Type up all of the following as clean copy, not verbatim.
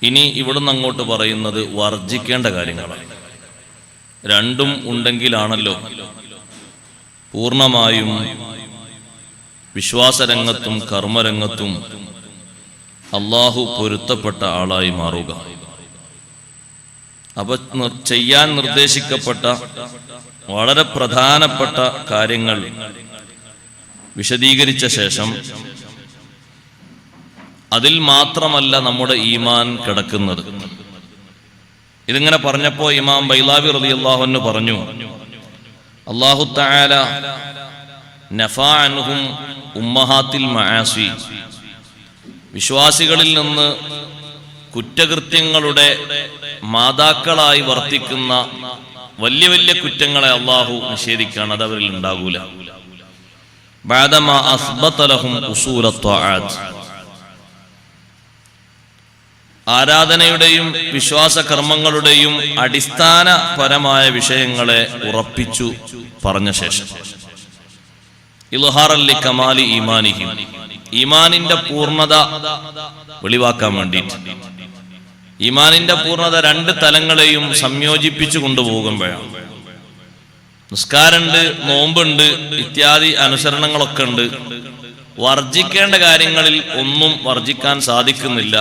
ഇനി ഇവിടുന്ന് അങ്ങോട്ട് പറയുന്നത് വർജിക്കേണ്ട കാര്യങ്ങളാണ്. രണ്ടും ഉണ്ടെങ്കിലാണല്ലോ പൂർണ്ണമായും വിശ്വാസരംഗത്തും കർമ്മരംഗത്തും അള്ളാഹു പൊരുത്തപ്പെട്ട ആളായി മാറുക. അപ്പൊ ചെയ്യാൻ നിർദ്ദേശിക്കപ്പെട്ട വളരെ പ്രധാനപ്പെട്ട കാര്യങ്ങൾ വിശദീകരിച്ച ശേഷം അതിൽ മാത്രമല്ല നമ്മുടെ ഈമാൻ കിടക്കുന്നത്. ഇതിങ്ങനെ പറഞ്ഞപ്പോ ഇമാം ബൈലാവി റളിയല്ലാഹു അൻഹു പറഞ്ഞു, അല്ലാഹു തആല നഫാ അൻഹും ഉമ്മഹാത്തിൽ മആസി, വിശ്വാസികളിൽ നിന്ന് കുറ്റകൃത്യങ്ങളുടെ മാതാക്കളായി വർത്തിക്കുന്ന വലിയ വലിയ കുറ്റങ്ങളെ അള്ളാഹു നിഷേധിക്കുകയാണ്, അത് അവരിൽ ഉണ്ടാകൂല. ബഅദമാ അസ്ബത ലഹും ഉസൂല ത്വആത്ത്, ആരാധനയുടെയും വിശ്വാസ കർമ്മങ്ങളുടെയും അടിസ്ഥാനപരമായ വിഷയങ്ങളെ ഉറപ്പിച്ചു പറഞ്ഞ ശേഷം ഇൽഹാറൻ ലികമാലി ഈമാനിഹിം, ഈമാനിന്റെ പൂർണ്ണത വെളിവാക്കാൻ വേണ്ടിയിട്ട്, ഈമാനിന്റെ പൂർണ്ണത രണ്ട് തലങ്ങളെയും സംയോജിപ്പിച്ചു കൊണ്ടുപോകുമ്പോഴാണ്. നിസ്കാരമുണ്ട്, നോമ്പുണ്ട്, ഇത്യാദി അനുസരണങ്ങളൊക്കെ ഉണ്ട്. വർജിക്കേണ്ട കാര്യങ്ങളിൽ ഒന്നും വർജിക്കാൻ സാധിക്കുന്നില്ല,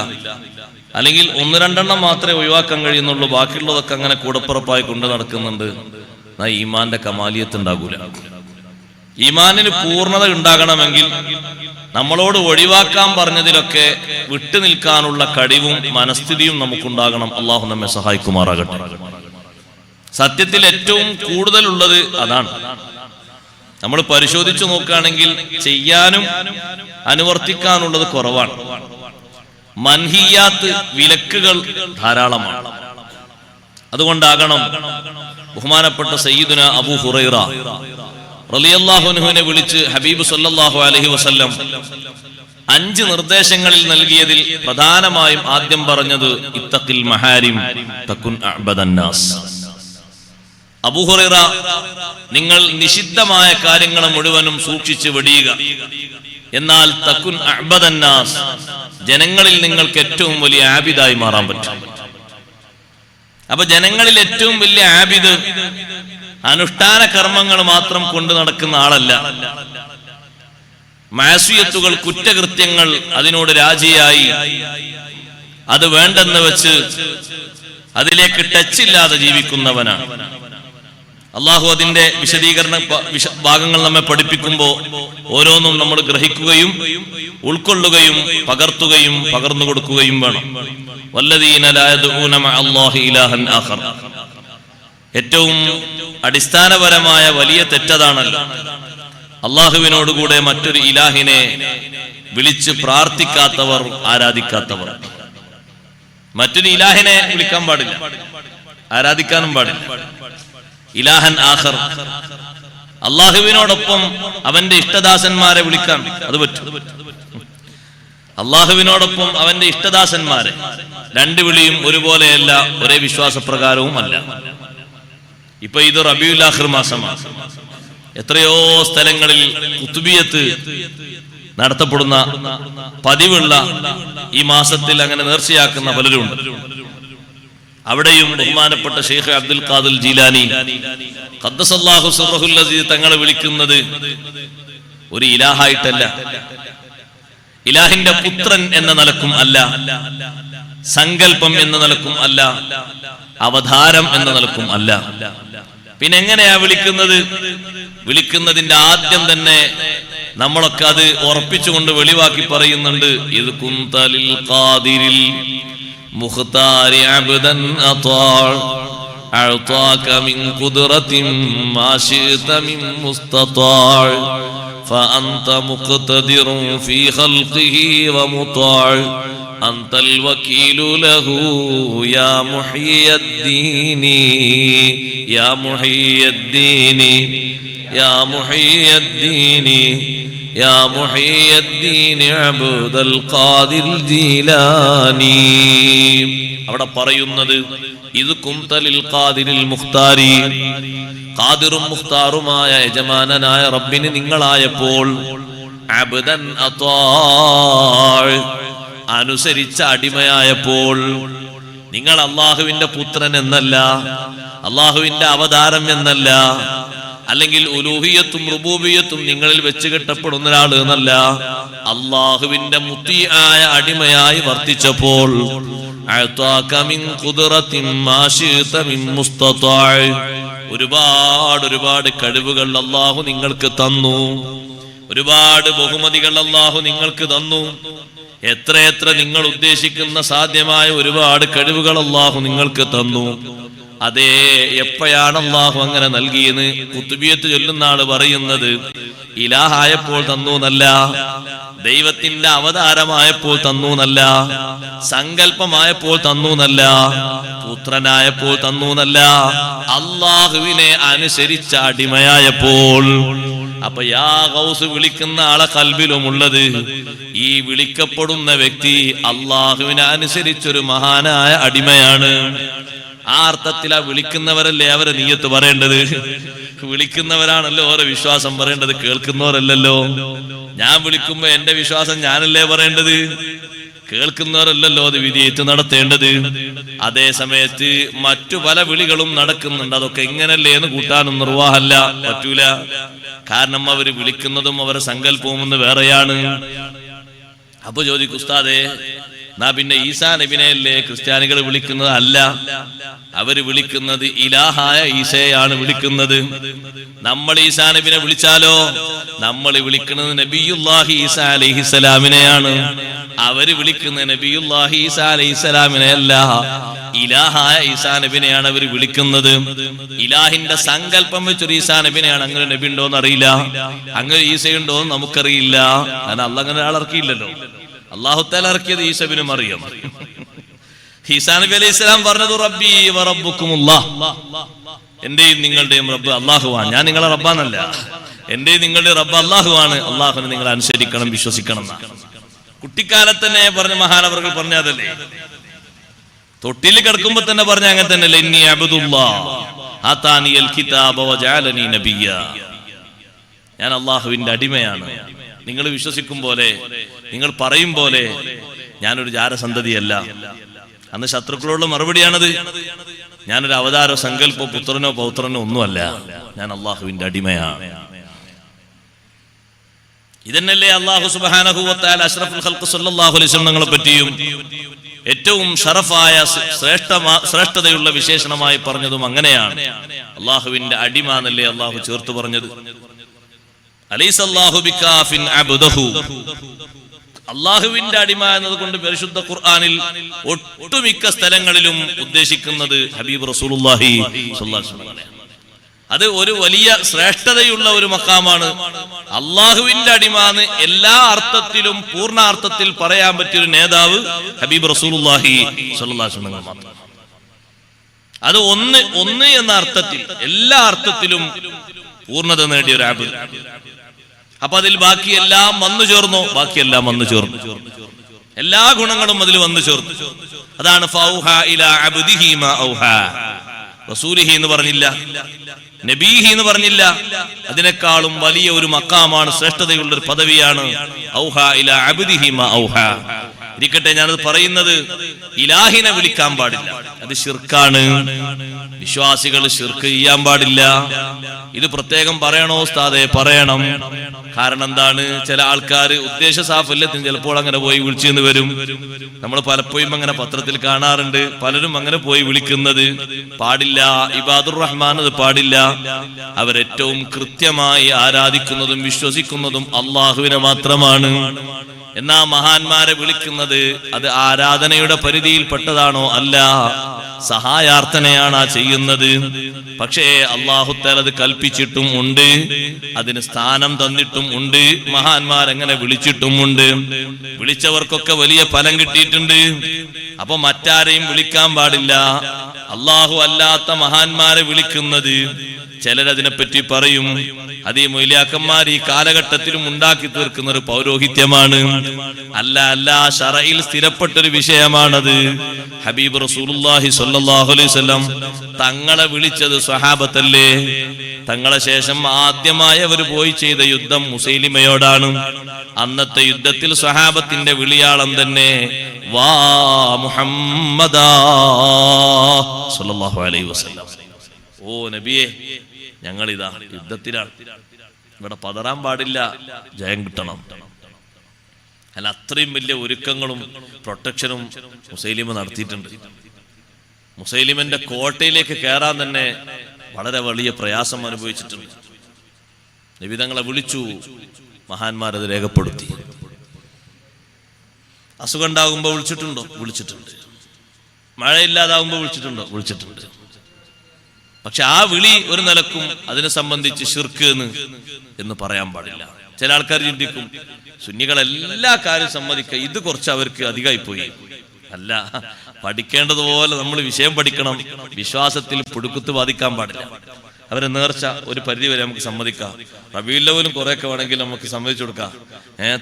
അല്ലെങ്കിൽ ഒന്ന് രണ്ടെണ്ണം മാത്രമേ ഒഴിവാക്കാൻ കഴിയുന്നുള്ളൂ, ബാക്കിയുള്ളതൊക്കെ അങ്ങനെ കൂടപ്പുറപ്പായി കൊണ്ടു നടക്കുന്നുണ്ട്. ഈമാന്റെ കമാലിയത്ത് ഉണ്ടാകൂല. ഈമാനിന് പൂർണ്ണത ഉണ്ടാകണമെങ്കിൽ നമ്മളോട് ഒഴിവാക്കാൻ പറഞ്ഞതിലൊക്കെ വിട്ടുനിൽക്കാനുള്ള കഴിവും മനസ്ഥിതിയും നമുക്കുണ്ടാകണം. അള്ളാഹു നമ്മെ സഹായിക്കുമാറാകട്ടെ. സത്യത്തിൽ ഏറ്റവും കൂടുതലുള്ളത് അതാണ്. നമ്മൾ പരിശോധിച്ചു നോക്കുകയാണെങ്കിൽ ചെയ്യാനും അനുവർത്തിക്കാനുള്ളത് കുറവാണ്. മൻഹിയാത്ത്, വിലക്കുകൾ ധാരാളമാണ്. അതുകൊണ്ടാകണം ബഹുമാനപ്പെട്ട സയ്യിദുന അബൂ ഹുറൈറ റളിയല്ലാഹു അൻഹുവിനെ വിളിച്ച് ഹബീബ് സല്ലല്ലാഹു അലൈഹി വസല്ലം 5 നിർദ്ദേശങ്ങളിൽ നൽകിയതിൽ പ്രധാനമായും ആദ്യം പറഞ്ഞത് ഇത്തഖിൽ മഹാരിം തകുൻ അഅബദന്നാസ്. അബൂ ഹുറൈറ, നിങ്ങൾ നിഷിദ്ധമായ കാര്യങ്ങൾ മുഴുവനും സൂക്ഷിച്ച് വെടിയുക, എന്നാൽ തകുൻ അഅബദന്നാസ്, ജനങ്ങളിൽ നിങ്ങൾക്ക് ഏറ്റവും വലിയ ആബിദായി മാറാൻ പറ്റും. അപ്പൊ ജനങ്ങളിൽ ഏറ്റവും വലിയ ആബിദ് അനുഷ്ഠാന കർമ്മങ്ങൾ മാത്രം കൊണ്ടു നടക്കുന്ന ആളല്ല. മാസിയത്തുകൾ, കുറ്റകൃത്യങ്ങൾ അതിനോട് രാജിയായി അത് വേണ്ടെന്ന് വെച്ച് അതിലേക്ക് ടച്ചില്ലാതെ ജീവിക്കുന്നവനാണ്. അള്ളാഹു അതിന്റെ വിശദീകരണ ഭാഗങ്ങൾ നമ്മെ പഠിപ്പിക്കുമ്പോൾ ഓരോന്നും നമ്മൾ ഗ്രഹിക്കുകയും ഉൾക്കൊള്ളുകയും പകർത്തുകയും പകർന്നു കൊടുക്കുകയും വേണം. വല്ലദീന ലാ യദ്ഊന മഅല്ലാഹി ഇലാഹൻ ആഖർ, ഏറ്റവും അടിസ്ഥാനപരമായ വലിയ തെറ്റതാണല്ലോ അള്ളാഹുവിനോടുകൂടെ മറ്റൊരു ഇലാഹിനെ വിളിച്ച് പ്രാർത്ഥിക്കാത്തവർ, ആരാധിക്കാത്തവർ. മറ്റൊരു ഇലാഹിനെ വിളിക്കാൻ പാടില്ല, ആരാധിക്കാനും പാടില്ല. ഇലാഹൻ ആഖർ, അള്ളാഹുവിനോടൊപ്പം അവന്റെ ഇഷ്ടദാസന്മാരെ വിളിക്കാൻ അത് പറ്റും. അള്ളാഹുവിനോടൊപ്പം അവന്റെ ഇഷ്ടദാസന്മാരെ, രണ്ട് വിളിയും ഒരുപോലെയല്ല, ഒരേ വിശ്വാസപ്രകാരവും അല്ല. ഇപ്പൊ ഇത് റബീഉൽ ആഖിർ മാസമാണ്. എത്രയോ സ്ഥലങ്ങളിൽ ഖുതുബിയത്ത് നടത്തപ്പെടുന്ന പതിവുള്ള ഈ മാസത്തിൽ അങ്ങനെ നേർച്ചയാക്കുന്ന പലരുണ്ട്. അവിടെയും ബഹുമാനപ്പെട്ട ഷെയ്ഖ് അബ്ദുൽ ഖാദിർ ജീലാനി ഖദ്ദസല്ലാഹു സിർറഹുൽ അസീസ് തങ്ങളെ വിളിക്കുന്നത് ഒരു ഇലാഹായിട്ടല്ല, ഇലാഹിന്റെ പുത്രൻ എന്ന നിലക്കും അല്ല, സങ്കല്പം എന്ന നിലക്കും അല്ല, അവതാരം എന്ന നിലക്കും അല്ല. പിന്നെ എങ്ങനെയാ വിളിക്കുന്നത്? വിളിക്കുന്നതിന്റെ ആദ്യം തന്നെ നമ്മളൊക്കെ അത് ഉറപ്പിച്ചുകൊണ്ട് വെളിവാക്കി പറയുന്നുണ്ട്. ഇത് കുന്തലിൽ ഖാദിരിൽ മുഖ്താരി അബ്ദൻ അതാൾ അഅതാക മിൻ ഖുദ്റത്തിൻ മാ ശിഅത മിൻ മുസ്തതാൾ ഫഅൻത മുഖ്തദിറുൻ ഫീ ഖൽഖിഹി വമുതാൾ അൻതൽ വകീലു ലഹു യാ മുഹിയദ്ദീനി യാ മുഹിയദ്ദീനി യാ മുഹിയദ്ദീനി യാ മുഹിയദ്ദീൻ അബ്ദുൽ ഖാദിർ ജീലാനി. അവിടെ പറയുന്നത് ഇത് കുന്തലിൽ ഖാദിരിൽ മുഖ്താരി, ഖാദിറും മുഖ്താറുമായ യജമാനനായ റബ്ബിന് നിങ്ങളായപ്പോൾ അബ്ദൻ അതാൾ, അനുസരിച്ച അടിമയായപ്പോൾ, നിങ്ങൾ അള്ളാഹുവിന്റെ പുത്രൻ എന്നല്ല, അള്ളാഹുവിന്റെ അവതാരം എന്നല്ല, അല്ലെങ്കിൽ ഉലൂഹിയത്തും റുബൂബിയത്തും നിങ്ങളിൽ വെച്ച് കെട്ടപ്പെടുന്ന ഒരാൾ എന്നല്ല, അള്ളാഹുവിന്റെ മുത്തിയായ അടിമയായി വർത്തിച്ചപ്പോൾ ഒരുപാട് കഴിവുകൾ അള്ളാഹു നിങ്ങൾക്ക് തന്നു, ഒരുപാട് ബഹുമതികൾ അള്ളാഹു നിങ്ങൾക്ക് തന്നു. എത്രയെത്ര നിങ്ങൾ ഉദ്ദേശിക്കുന്ന സാധ്യമായ ഒരുപാട് കഴിവുകൾ അള്ളാഹു നിങ്ങൾക്ക് തന്നു. അതേ, എപ്പോഴാണ് അള്ളാഹു അങ്ങനെ നൽകിയെന്ന് കുത്തുബിയത്ത് ചൊല്ലുന്ന ആള് പറയുന്നത്, ഇലാഹായപ്പോൾ തന്നു എന്നല്ല, ദൈവത്തിന്റെ അവതാരമായപ്പോൾ തന്നു എന്നല്ല, സങ്കല്പമായപ്പോൾ തന്നു എന്നല്ല, പുത്രനായപ്പോൾ തന്നു എന്നല്ല, അള്ളാഹുവിനെ അനുസരിച്ച അടിമയായപ്പോൾ. അപ്പൊ യാ ഗൗസ് വിളിക്കുന്ന ആളെ കൽബിലുമുള്ളത്, ഈ വിളിക്കപ്പെടുന്ന വ്യക്തി അള്ളാഹുവിനെ അനുസരിച്ചൊരു മഹാനായ അടിമയാണ്. ആ അർത്ഥത്തിലാ വിളിക്കുന്നവരല്ലേ അവരെ നിയ്യത്ത് പറയേണ്ടത്. വിളിക്കുന്നവരാണല്ലോ ഓരോ വിശ്വാസം പറയേണ്ടത്, കേൾക്കുന്നവരല്ലല്ലോ. ഞാൻ വിളിക്കുമ്പോ എന്റെ വിശ്വാസം ഞാനല്ലേ പറയേണ്ടത്, കേൾക്കുന്നവരല്ലല്ലോ അത് വിധിയേറ്റ് നടത്തേണ്ടത്. അതേ സമയത്ത് മറ്റു പല വിളികളും നടക്കുന്നുണ്ട്, അതൊക്കെ എങ്ങനല്ലേ എന്ന് കൂട്ടാനും നിർവാഹമല്ല, പറ്റൂല. കാരണം അവര് വിളിക്കുന്നതും അവരെ സങ്കല്പവും ഒന്ന് വേറെയാണ്. അപ്പൊ ചോദിക്കും, ഉസ്താദേ എന്നാ പിന്നെ ഈസാ നബിനെയല്ലേ ക്രിസ്ത്യാനികൾ വിളിക്കുന്നത്? അല്ല, അവര് വിളിക്കുന്നത് ഇലാഹായ ഈസയാണ് വിളിക്കുന്നത്. നമ്മൾ ഈസാ നബിനെ വിളിച്ചാലോ, നമ്മൾ വിളിക്കുന്നത് നബിയുല്ലാഹി ഈസാ അലൈഹിസ്സലാമിനെയാണ്. അവര് വിളിക്കുന്നത് നബിയുല്ലാഹി ഈസാ അലൈഹിസ്സലാമിനെ അല്ല, ഇലാഹായ ഈസാ നബിനെയാണ് അവർ വിളിക്കുന്നത്. ഇലാഹിന്റെ സങ്കല്പം വെച്ചൊരു ഈസാ നബിനെയാണ്. അങ്ങനെ നബി ഉണ്ടോന്ന് അറിയില്ല, അങ്ങനെ ഈസയുണ്ടോന്ന് നമുക്കറിയില്ല. കാരണം അള്ളാഹ് അങ്ങനെ ആളിറക്കിയില്ലല്ലോ. അല്ലാഹു തആല ഇറക്കിയത് ഈസാ ഇബ്നു മറിയം. ഈസാ നബി അലൈഹി സ്വലാം പറഞ്ഞത് റബ്ബി വ റബ്ബുക്കുമുല്ലാഹ്, എന്റെയും നിങ്ങളുടെയും റബ്ബ് അല്ലാഹുവാണ്. ഞാൻ നിങ്ങളെ റബ്ബാന്നല്ല, എന്റെയും നിങ്ങളുടെ റബ്ബ് അല്ലാഹുവാണ്. അല്ലാഹുവിനെ നിങ്ങൾ അനുസരിക്കണം, വിശ്വസിക്കണം എന്നാണ്. കുട്ടിക്കാലത്ത് തന്നെ പറഞ്ഞ മഹാനവർകൾ പറഞ്ഞതല്ലേ, തൊട്ടിൽ കിടക്കുമ്പോ തന്നെ പറഞ്ഞ അങ്ങനെ തന്നെയല്ലേ, ഇന്നി അബ്ദുല്ലാഹ് ആതാനിയൽ കിതാബ വജഅലനി നബിയ്യ, ഞാൻ അല്ലാഹുവിന്റെ അടിമയാണ്. നിങ്ങൾ വിശ്വസിക്കും പോലെ, നിങ്ങൾ പറയും പോലെ ഞാനൊരു ജാരസന്തതിയല്ല. അന്ന് ശത്രുക്കളോടുള്ള മറുപടിയാണത്. ഞാനൊരു അവതാരോ സങ്കല്പോ പുത്രനോ പൗത്രനോ ഒന്നുമല്ല, ഞാൻ അള്ളാഹുവിന്റെ അടിമയാണ്. ഇതന്നല്ലേ അല്ലാഹു സുബ്ഹാനഹു വ തആല അഷ്റഫുൽ ഖൽഖ് സല്ലല്ലാഹു അലൈഹി വസല്ലം തങ്ങളെ പറ്റിയും ഏറ്റവും ഷറഫായ ശ്രേഷ്ഠതയുള്ള വിശേഷണമായി പറഞ്ഞതും അങ്ങനെയാണ്. അള്ളാഹുവിന്റെ അടിമ എന്നല്ലേ അള്ളാഹു ചേർത്ത് പറഞ്ഞത്. അലൈസല്ലാഹു ബികാഫിൻ അബ്ദഹു, അള്ളാഹുവിന്റെ അടിമ എന്നതുകൊണ്ട് പരിശുദ്ധ ഖുർആനിൽ ഒട്ടുമിക്ക സ്ഥലങ്ങളിലും ഉദ്ദേശിക്കുന്നത് ഹബീബ് റസൂലുള്ളാഹി സ്വല്ലല്ലാഹു അലൈഹി വസല്ലം. അത് ഒരു വലിയ ശ്രേഷ്ഠതയുള്ള ഒരു മഖാമാണ്. അള്ളാഹുവിന്റെ അടിമാന്ന് എല്ലാ അർത്ഥത്തിലും പൂർണ്ണാർത്ഥത്തിൽ പറയാൻ പറ്റിയൊരു നേതാവ് ഹബീബ് റസൂലുള്ളാഹി സ്വല്ലല്ലാഹു അലൈഹി വസല്ലം മാത്രം. അത് ഒന്ന് എന്ന അർത്ഥത്തിൽ എല്ലാ അർത്ഥത്തിലും പൂർണ്ണത നേടിയ ഒരു അബ്ദ്. അപ്പൊ അതിൽ ബാക്കിയെല്ലാം വന്നു ചേർന്നു, ബാക്കിയെല്ലാം വന്നു ചേർന്നു, എല്ലാ ഗുണങ്ങളും അതിൽ വന്നു ചേർന്നു. അതാണ് ഫൗഹാ ഇലാ അബ്ദിഹി മാ ഔഹാ. റസൂലിഹി എന്ന് പറഞ്ഞില്ല, നബീഹി എന്ന് പറഞ്ഞില്ല. അതിനേക്കാളും വലിയ ഒരു മഖാമാണ്, ശ്രേഷ്ഠതയുള്ള ഒരു പദവിയാണ് ഔഹാ ഇലാ അബ്ദിഹി മാ ഔഹാ. ഇരിക്കട്ടെ, ഞാനത് പറയുന്നത് ഇലാഹിനെ വിളിക്കാൻ പാടില്ല, അത് ശിർക്കാണ്. വിശ്വാസികൾ ശിർക്ക് ചെയ്യാൻ പാടില്ല. ഇത് പ്രത്യേകം പറയണോ ഉസ്താദേ? പറയണം. കാരണം എന്താണ്, ചില ആൾക്കാർ ഉദ്ദേശ സാഫല്യത്തിന് ചിലപ്പോൾ അങ്ങനെ പോയി വിളിച്ചെന്ന് വരും. നമ്മൾ പലപ്പോഴും അങ്ങനെ പത്രത്തിൽ കാണാറുണ്ട്, പലരും അങ്ങനെ പോയി വിളിക്കുന്നത്. പാടില്ല. ഇബാദുർ റഹ്മാൻ അത് പാടില്ല. അവരേറ്റവും കൃത്യമായി ആരാധിക്കുന്നതും വിശ്വസിക്കുന്നതും അള്ളാഹുവിനെ മാത്രമാണ്. എന്നാ മഹാന്മാരെ വിളിക്കുന്നത് അത് ആരാധനയുടെ പരിധിയിൽപ്പെട്ടതാണോ? അല്ല, സഹായാർത്ഥനയാണ് ആ ചെയ്യുന്നത്. പക്ഷേ അല്ലാഹു തആല അത് കൽപ്പിച്ചിട്ടും ഉണ്ട്, അതിന് സ്ഥാനം തന്നിട്ടും ഉണ്ട്, മഹാന്മാരെങ്ങനെ വിളിച്ചിട്ടും ഉണ്ട്. വിളിച്ചവർക്കൊക്കെ വലിയ ഫലം കിട്ടിയിട്ടുണ്ട്. അപ്പൊ മറ്റാരെയും വിളിക്കാൻ പാടില്ല. അല്ലാഹു അല്ലാത്ത മഹാന്മാരെ വിളിക്കുന്നത് ചിലരതിനെപ്പറ്റി പറയും, അത് ഈ മൊയ്ലിയാക്കന്മാർ ഈ കാലഘട്ടത്തിലും ഉണ്ടാക്കി തീർക്കുന്ന ഒരു പൗരോഹിത്യമാണ്. അല്ല, ശറയിൽ സ്ഥിരപ്പെട്ടൊരു വിഷയമാണത്. ഹബീബ് റസൂലുള്ളാഹി സ്വല്ലല്ലാഹു അലൈഹി വസല്ലം തങ്ങളെ വിളിച്ചത് സ്വഹാബത്തല്ലേ. തങ്ങളെ ശേഷം ആദ്യമായി അവർ പോയി ചെയ്ത യുദ്ധം മുസൈലിമയോടാണ്. അന്നത്തെ യുദ്ധത്തിൽ സ്വഹാബത്തിന്റെ വിളിയാളം തന്നെ വാ മുഹമ്മദാ സ്വല്ലല്ലാഹു അലൈഹി വസല്ലം. ഓ നബിയെ, ഞങ്ങളിതാ യുദ്ധത്തിലാണ്, ഇവിടെ പതറാൻ പാടില്ല, ജയം കിട്ടണം. അല്ല, അത്രയും വലിയ ഒരുക്കങ്ങളും പ്രൊട്ടക്ഷനും മുസൈലിമ നടത്തിയിട്ടുണ്ട്. മുസൈലിമന്റെ കോട്ടയിലേക്ക് കയറാൻ തന്നെ വളരെ വലിയ പ്രയാസം അനുഭവിച്ചിട്ടുണ്ട്. നബി തങ്ങളെ വിളിച്ചു, മഹാന്മാരത് രേഖപ്പെടുത്തി. അസുഖം ഉണ്ടാകുമ്പോൾ വിളിച്ചിട്ടുണ്ടോ? വിളിച്ചിട്ടുണ്ട്. മഴയില്ലാതാകുമ്പോൾ വിളിച്ചിട്ടുണ്ടോ? വിളിച്ചിട്ടുണ്ട്. പക്ഷെ ആ വിളി ഒരു നിലക്കും അതിനെ സംബന്ധിച്ച് ശിർക്ക് എന്ന് പറയാൻ പാടില്ല. ചില ആൾക്കാർ ചിന്തിക്കും, സുന്നികളെല്ലാ കാര്യം സമ്മതിക്കുക, ഇത് കുറച്ച് അവർക്ക് അധികമായി പോയി. അല്ല, പഠിക്കേണ്ടതുപോലെ നമ്മൾ വിഷയം പഠിക്കണം. വിശ്വാസത്തിൽ പുടുക്കുത്ത് ബാധിക്കാൻ പാടില്ല. അവരെ നേർച്ച ഒരു പരിധി വരെ നമുക്ക് സമ്മതിക്കാം. റബീഉൽ അവ്വലും കുറെയൊക്കെ വേണമെങ്കിൽ നമുക്ക് സമ്മതിച്ചു കൊടുക്കാം.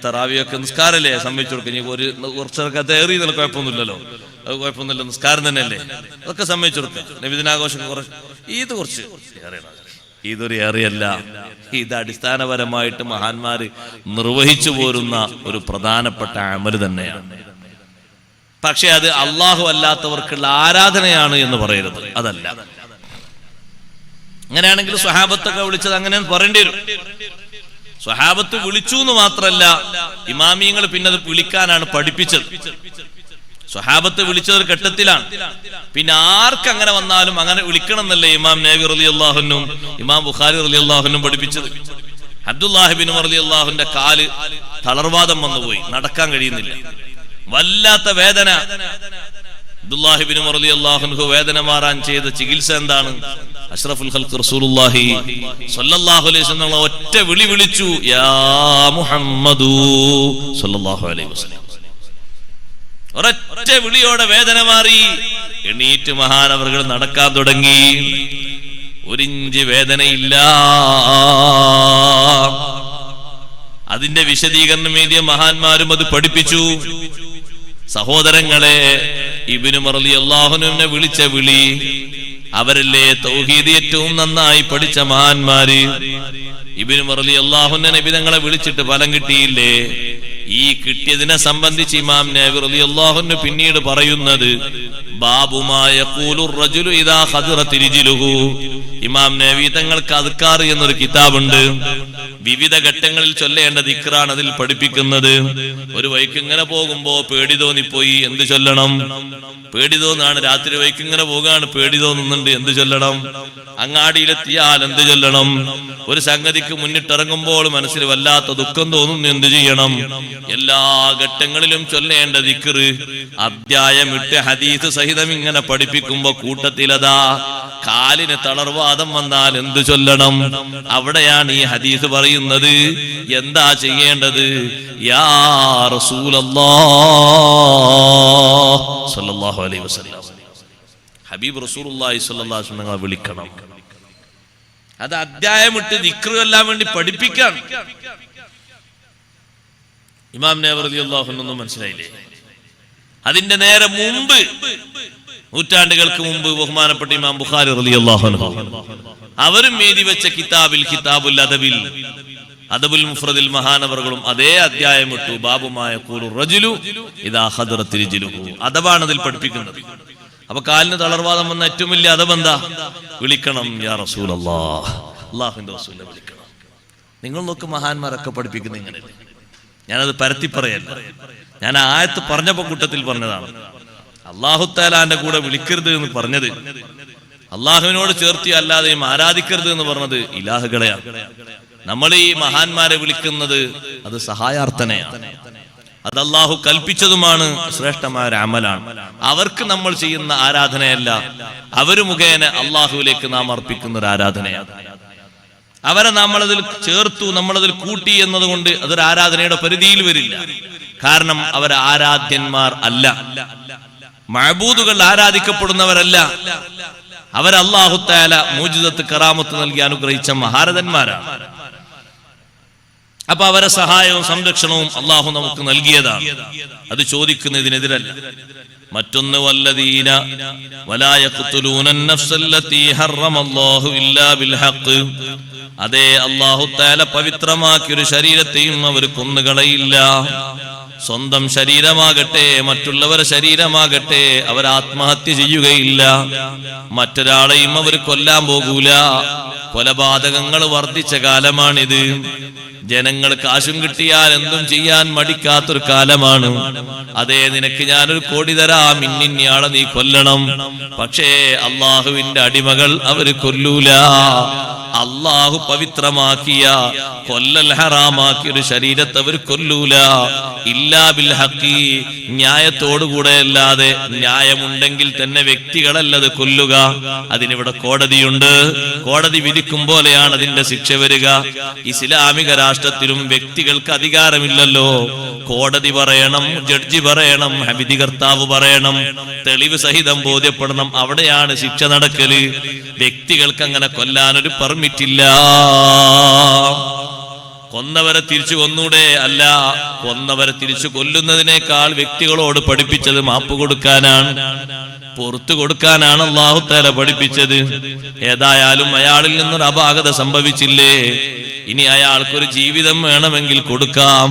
തറാവിയൊക്കെ നിസ്കാരല്ലേ സമ്മതിച്ചു കൊടുക്കാം. ഇനി ഒരു കുറച്ചൊക്കെ തേറി എന്നുള്ള കുഴപ്പമൊന്നുമില്ലല്ലോ, അത് കുഴപ്പമൊന്നുമില്ല, നിസ്കാരം തന്നെയല്ലേ, അതൊക്കെ സമ്മതിച്ചു കൊടുക്കാം. നബിദിനാഘോഷം കുറച്ച്, ഇത് കുറച്ച് ഏറെയാണ്. ഇതൊരു ഏറിയല്ല, ഇത് അടിസ്ഥാനപരമായിട്ട് മഹാന്മാര് നിർവഹിച്ചു പോരുന്ന ഒരു പ്രധാനപ്പെട്ട അമല് തന്നെയാണ്. പക്ഷെ അത് അള്ളാഹു അല്ലാത്തവർക്കുള്ള ആരാധനയാണ് എന്ന് പറയരുത്, അതല്ല. അങ്ങനെയാണെങ്കിൽ സ്വഹാബത്തൊക്കെ വിളിച്ചത് അങ്ങനെ പറയേണ്ടി വരും. സ്വഹാബത്ത് വിളിച്ചു എന്ന് മാത്രമല്ല, ഇമാമിയങ്ങൾ പിന്നെ അത് വിളിക്കാനാണ് പഠിപ്പിച്ചത്. സ്വഹാബത്ത് വിളിച്ചത് ഒരു ഘട്ടത്തിലാണ്. പിന്നെ ആർക്കങ്ങനെ വന്നാലും അങ്ങനെ വിളിക്കണം എന്നല്ലേ ഇമാം നബി റളിയല്ലാഹു അൻഹും ഇമാം ബുഖാരി റളിയല്ലാഹു അൻഹും പഠിപ്പിച്ചത്. അബ്ദുല്ലാഹി ഇബ്നു ഉമർ റളിയല്ലാഹുവിന്റെ കാല് തളർവാദം വന്നുപോയി, നടക്കാൻ കഴിയുന്നില്ല, വല്ലാത്ത വേദന. അബ്ദുല്ലാഹി ഇബ്നു ഉമർ റളിയല്ലാഹു അൻഹു വേദന മാറാൻ ചെയ്ത ചികിത്സ എന്താണ്? അഷ്റഫുൽ ഖൽഖ് റസൂലുള്ളാഹി സ്വല്ലല്ലാഹു അലൈഹി വസല്ലം ഒറ്റ വിളി വിളിച്ചു, യാ മുഹമ്മദു സ്വല്ലല്ലാഹു അലൈഹി വസല്ലം. ഒരൊറ്റ വിളിയോടെ വേദന മാറി. എണീറ്റ് മഹാനവറുകൾ നടക്കാൻ തുടങ്ങി. ഒരിഞ്ച് വേദനയില്ല. അതിന്റെ വിശദീകരണം എഴുതിയ മഹാന്മാരും അത് പഠിപ്പിച്ചു. സഹോദരങ്ങളെ, ഇബ്നു ഉമർ റളിയല്ലാഹു അൻഹുവിനെ വിളിച്ച വിളി, അവരല്ലേ തൗഹീദ് ഏറ്റവും നന്നായി പഠിച്ച മഹാന്മാര്. ഇബ്നു ഉമർ റളിയല്ലാഹു അൻഹു നബി തങ്ങളെ വിളിച്ചിട്ട് ഫലം കിട്ടിയില്ലേ? ഈ കിട്ടിയതിനെ സംബന്ധിച്ച് ഇമാം നബി റളിയല്ലാഹു അൻഹു പിന്നീട് പറയുന്നത്, ബാബുമാ യഖൂലുർ റജുലു ഇദാ ഖദറത് റിജ്ലുഹു. ഇമാം നബി തങ്ങൾക്ക് അദ്കാർ എന്നൊരു കിതാബുണ്ട്. വിവിധ ഘട്ടങ്ങളിൽ ചൊല്ലേണ്ട ദിക്റാണ് അതിൽ പഠിപ്പിക്കുന്നത്. ഒരു വഴിക്ക് ഇങ്ങനെ പോകുമ്പോ പേടി തോന്നിപ്പോയി, എന്ത് ചൊല്ലണം? പേടി തോന്നാണ്. രാത്രി വഴിക്ക് ഇങ്ങനെ പോകാണ്, പേടി തോന്നുന്നുണ്ട്, എന്ത് ചൊല്ലണം? അങ്ങാടിയിലെത്തിയാൽ എന്ത് ചൊല്ലണം? ഒരു സംഗതിക്ക് മുന്നിട്ടിറങ്ങുമ്പോൾ മനസ്സിൽ വല്ലാത്ത ദുഃഖം തോന്നുന്നു, എന്ത് ചെയ്യണം? എല്ലാ ഘട്ടങ്ങളിലും ചൊല്ലേണ്ട ദിക്ർ അധ്യായം ഇട്ട് ഹദീസ് സഹിതം ഇങ്ങനെ പഠിപ്പിക്കുമ്പോ കൂട്ടത്തിലതാ കാലിന് തളർവാദം വന്നാൽ എന്ത് ചൊല്ലണം? അവിടെയാണ് ഈ ഹദീസ് പറയുന്നത്. എന്താ ചെയ്യേണ്ടത്? യാ റസൂലല്ലാഹ് സ്വല്ലല്ലാഹു അലൈഹി വസല്ലം, ഹബീബ് റസൂലുള്ളാഹി സ്വല്ലല്ലാഹു അലൈഹി വസല്ലം വിളിക്കണം. അത് അധ്യായം ഇട്ട് ദിക്ർ എല്ലാം വേണ്ടി പഠിപ്പിക്കാൻ. ഇമാം നബി റളിയല്ലാഹു അൻഹു മനസ്സിലായില്ലേ? അതിന്റെ നേരെ മുമ്പ്, നൂറ്റാണ്ടുകൾക്ക് മുമ്പ് ബഹുമാനപ്പെട്ട ഇമാം ബുഖാരി റളിയല്ലാഹു അൻഹു അവരും എഴുതി വെച്ച കിതാബിൽ, കിതാബുൽ അദബിൽ, അദബുൽ മുഫ്രദിൽ മഹാനവറുകളും അതേ അധ്യായം ഇട്ടു. ബാബുമായ ഖൂലു റജുലു ഇദാ ഖദറത് റിജ്ലുഹു. അദബാണ് അതിൽ പഠിപ്പിക്കുന്നത്. അപ്പൊ കാലിന് തളർവാദം വന്ന ഏറ്റവും വലിയ അദബ് എന്താ? വിളിക്കണം, യാ റസൂലല്ലാഹ്, അല്ലാഹുവിന്റെ റസൂലിനെ വിളിക്കണം. നിങ്ങൾ നോക്ക്, മഹാന്മാരൊക്കെ പഠിപ്പിക്കുന്നത് ഇങ്ങനെ. ഞാനത് പരത്തി പറയല്ല, ഞാൻ ആയത്ത് പറഞ്ഞപ്പോ കൂട്ടത്തിൽ പറഞ്ഞതാണ്. അല്ലാഹു തആലാന്റെ കൂടെ വിളിക്കരുത് എന്ന് പറഞ്ഞത്, അള്ളാഹുവിനോട് ചേർത്തി അല്ലാതെയും ആരാധിക്കരുത് എന്ന് പറഞ്ഞത് ഇലാഹുകളെയാണ്. നമ്മൾ ഈ മഹാന്മാരെ വിളിക്കുന്നത് അത് സഹായാർത്ഥനയാണ്. അത് അള്ളാഹു കൽപ്പിച്ചതുമാണ്, ശ്രേഷ്ഠമായ അമലാണ്. അവർക്ക് നമ്മൾ ചെയ്യുന്ന ആരാധനയല്ല, അവര് മുഖേന അള്ളാഹുവിലേക്ക് നാം അർപ്പിക്കുന്ന ഒരു ആരാധനയാണ്. അവരെ നമ്മളതിൽ ചേർത്തു, നമ്മളതിൽ കൂട്ടി എന്നതുകൊണ്ട് അതൊരു ആരാധനയുടെ പരിധിയിൽ വരില്ല. കാരണം അവർ ആരാധ്യന്മാർ അല്ല, മഅബൂദുകൾ ആരാധിക്കപ്പെടുന്നവരല്ല. അവർ അല്ലാഹു തആല മുഅ്ജിസത്ത് കറാമത്ത് നൽകി അനുഗ്രഹിച്ച മഹാരഥന്മാരാണ്. അപ്പൊ അവരെ സഹായവും സംരക്ഷണവും അള്ളാഹു നമുക്ക് നൽകിയതാണ്. അത് ചോദിക്കുന്നതിനെതിരല്ല. മറ്റൊന്ന്, വല്ലദീന വലാ യഖ്തുലൂന അൻ-നഫ്സല്ലതീ ഹറമല്ലാഹു ഇല്ലാ ബിൽ ഹഖ് അതേ അല്ലാഹു തആല പവിത്രമാക്കിയൊരു ശരീരത്തെയും അവർ കൊന്നുകളയില്ല. സ്വന്തം ശരീരമാകട്ടെ മറ്റുള്ളവരുടെ ശരീരമാകട്ടെ അവർ ആത്മഹത്യ ചെയ്യുകയില്ല. മറ്റൊരാളെയും അവർ കൊല്ലാൻ പോകൂല. കൊലപാതകങ്ങൾ വർദ്ധിച്ച കാലമാണിത്. ജനങ്ങൾ കാശും കിട്ടിയാൽ എന്തും ചെയ്യാൻ മടിക്കാത്തൊരു കാലമാണ്. അതേ, നിനക്ക് ഞാനൊരു കോടി തരാം, ഇന്നിയാളെ നീ കൊല്ലണം. പക്ഷേ അള്ളാഹുവിന്റെ അടിമകൾ അവര് കൊല്ലൂല. അള്ളാഹു പവിത്രമാക്കിയ, കൊല്ലൽ ഹറാമാക്കിയ ഒരു ശരീരത്തെ അവർ കൊല്ലൂല. ഇല്ലാ ബിൽ ഹഖി, ന്യായത്തോടുകൂടെ അല്ലാതെ. ന്യായമുണ്ടെങ്കിൽ തന്നെ വ്യക്തികളല്ലത് കൊല്ലുക. അതിനിവിടെ കോടതിയുണ്ട്. കോടതി വിധിക്കും പോലെയാണ് അതിന്റെ ശിക്ഷ വരിക. ഇസ്ലാമിക രാഷ്ട്രത്തിലും വ്യക്തികൾക്ക് അധികാരമില്ലല്ലോ. കോടതി പറയണം, ജഡ്ജി പറയണം, വിധികർത്താവ് പറയണം, തെളിവ് സഹിതം ബോധ്യപ്പെടണം. അവിടെയാണ് ശിക്ഷ നടക്കല്. വ്യക്തികൾക്ക് അങ്ങനെ കൊല്ലാനൊരു പെർമിറ്റ് ഇല്ല. കൊന്നവരെ തിരിച്ചു കൊന്നൂടെ? അല്ല, കൊന്നവരെ തിരിച്ചു കൊല്ലുന്നതിനേക്കാൾ വ്യക്തികളോട് പഠിപ്പിച്ചത് മാപ്പ് കൊടുക്കാനാണ്, പുറത്തു കൊടുക്കാനാണ് അല്ലാഹു തആല പഠിപ്പിച്ചത്. ഏതായാലും അയാളിൽ നിന്നൊരു അപാകത സംഭവിച്ചില്ലേ, ഇനി അയാൾക്കൊരു ജീവിതം വേണമെങ്കിൽ കൊടുക്കാം.